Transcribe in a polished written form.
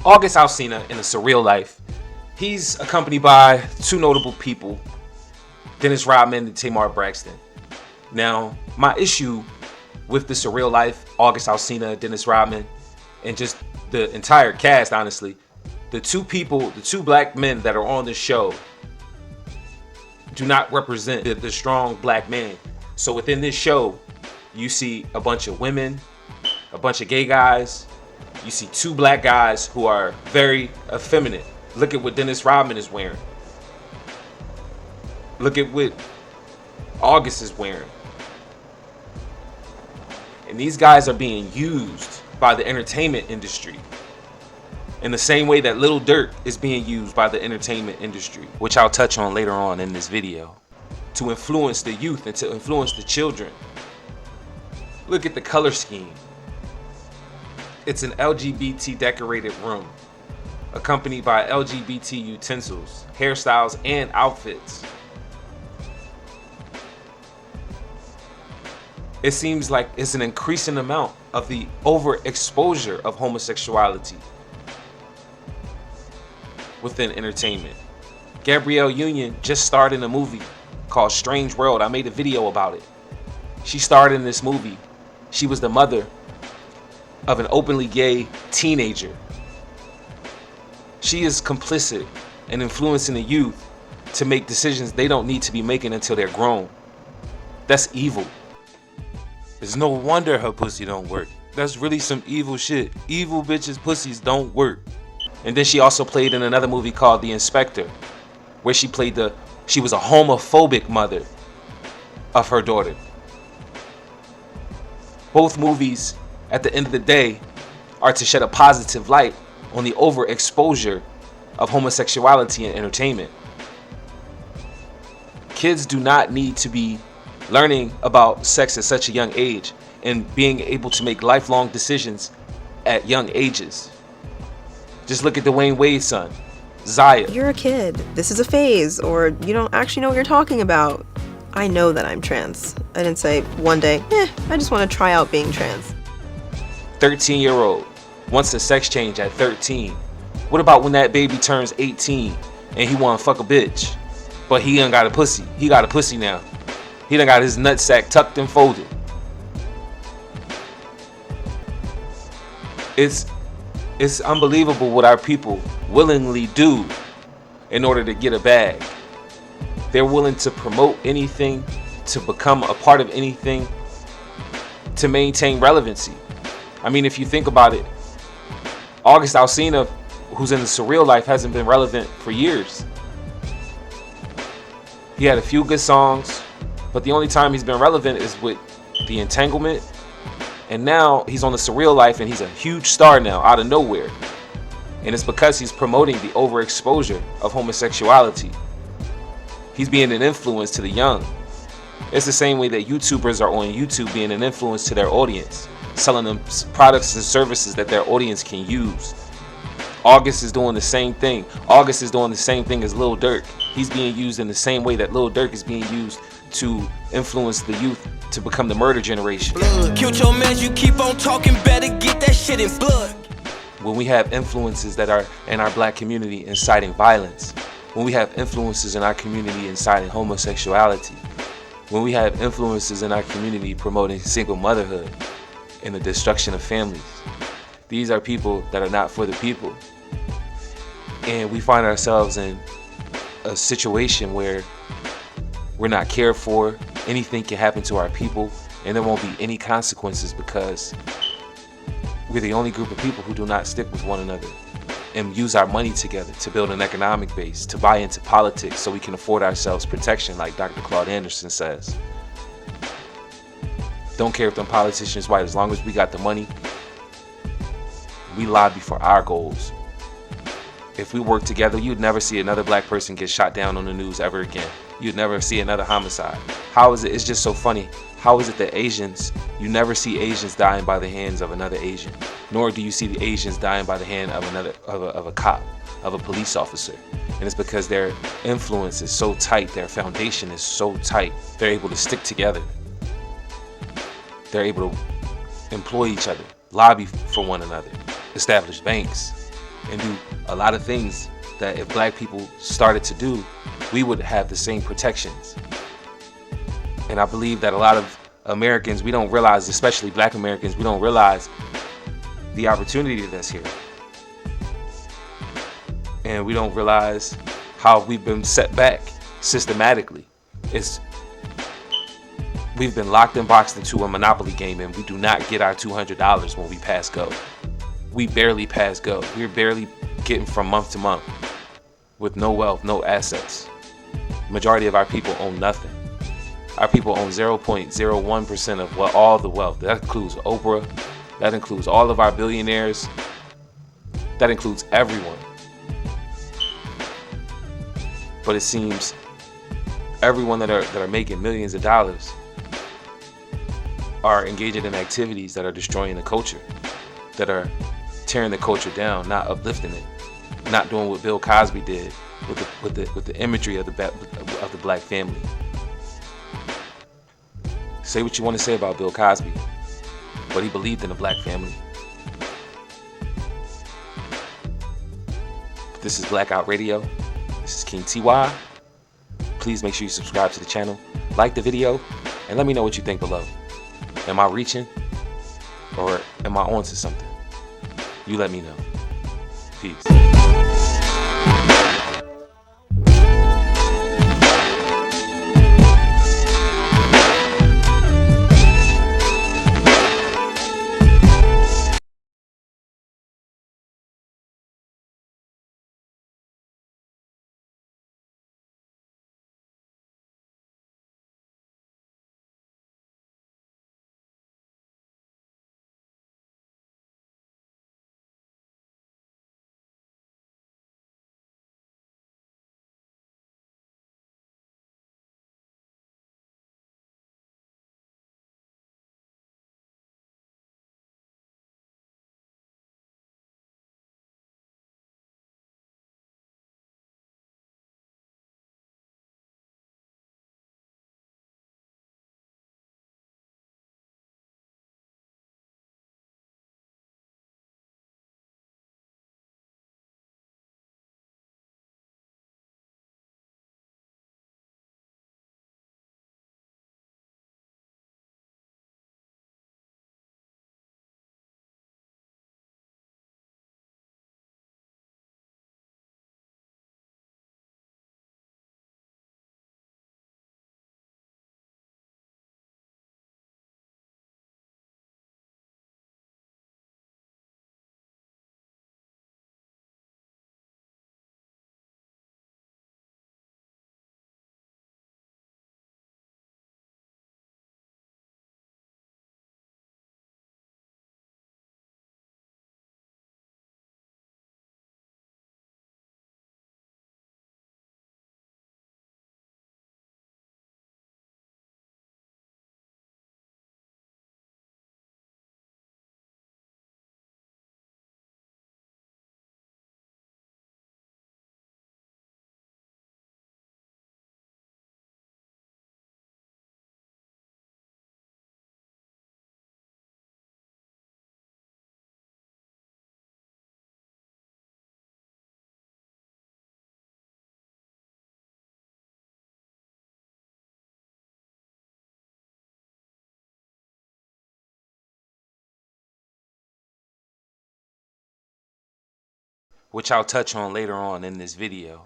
August Alsina in the Surreal life, he's accompanied by two notable people, Dennis Rodman and Tamar Braxton. Now, my issue with the Surreal life, August Alsina, Dennis Rodman, and just the entire cast, honestly, the two black men that are on the show do not represent the strong black man. So within this show, you see a bunch of women, a bunch of gay guys. You see two black guys who are very effeminate. Look at what Dennis Rodman is wearing. Look at what August is wearing. And these guys are being used by the entertainment industry in the same way that Lil Durk is being used by the entertainment industry, which I'll touch on later on in this video, to influence the youth and to influence the children. Look at the color scheme. It's an LGBT decorated room, accompanied by LGBT utensils, hairstyles, and outfits. It seems like it's an increasing amount of the overexposure of homosexuality within entertainment. Gabrielle Union just starred in a movie called Strange World. I made a video about it. She starred in this movie. She was the mother of an openly gay teenager. She is complicit in influencing the youth to make decisions they don't need to be making until they're grown. That's evil. It's no wonder her pussy don't work. That's really some evil shit. Evil bitches' pussies don't work. And then she also played in another movie called The Inspector, where she was a homophobic mother of her daughter. Both movies, at the end of the day, are to shed a positive light on the overexposure of homosexuality in entertainment. Kids do not need to be learning about sex at such a young age and being able to make lifelong decisions at young ages. Just look at Dwayne Wade's son, Zaya. You're a kid. This is a phase, or you don't actually know what you're talking about. I know that I'm trans. I didn't say one day, I just want to try out being trans. 13-year-old wants a sex change at 13. What about when that baby turns 18 and he want to fuck a bitch, but he ain't got a pussy? He got a pussy now. He done got his nutsack tucked and folded. It's unbelievable what our people willingly do in order to get a bag. They're willing to promote anything, to become a part of anything, to maintain relevancy. I mean, if you think about it, August Alsina, who's in the Surreal life, hasn't been relevant for years. He had a few good songs, but the only time he's been relevant is with The Entanglement. And now he's on the Surreal life and he's a huge star now out of nowhere. And it's because he's promoting the overexposure of homosexuality. He's being an influence to the young. It's the same way that YouTubers are on YouTube being an influence to their audience, selling them products and services that their audience can use. August is doing the same thing. August is doing the same thing as Lil Durk. He's being used in the same way that Lil Durk is being used to influence the youth to become the murder generation. Killed your man, you keep on talking, better get that shit in blood. When we have influences that are in our black community inciting violence, when we have influences in our community inciting homosexuality, when we have influences in our community promoting single motherhood and the destruction of families, these are people that are not for the people. And we find ourselves in a situation where we're not cared for. Anything can happen to our people and there won't be any consequences because we're the only group of people who do not stick with one another and use our money together to build an economic base, to buy into politics so we can afford ourselves protection, like Dr. Claude Anderson says. Don't care if them politicians white, as long as we got the money, we lobby for our goals. If we work together, you'd never see another black person get shot down on the news ever again. You'd never see another homicide. How is it? It's just so funny. How is it that Asians, you never see Asians dying by the hands of another Asian, nor do you see the Asians dying by the hand of a cop, of a police officer. And it's because their influence is so tight, their foundation is so tight, they're able to stick together. They're able to employ each other, lobby for one another, establish banks, and do a lot of things that if black people started to do, we would have the same protections. And I believe that a lot of Americans, we don't realize, especially black Americans, we don't realize the opportunity that's here. And we don't realize how we've been set back systematically. We've been locked and boxed into a monopoly game, and we do not get our $200 when we pass go. We barely pass go. We're barely getting from month to month with no wealth, no assets. Majority of our people own nothing. Our people own 0.01% of all the wealth. That includes Oprah. That includes all of our billionaires. That includes everyone. But it seems everyone that are making millions of dollars are engaging in activities that are destroying the culture, that are tearing the culture down, not uplifting it, not doing what Bill Cosby did with the imagery of the black family. Say what you want to say about Bill Cosby, but he believed in the black family. This is Blackout Radio. This is King TY. Please make sure you subscribe to the channel, like the video, and let me know what you think below. Am I reaching, or am I on to something? You let me know. Peace. Which I'll touch on later on in this video.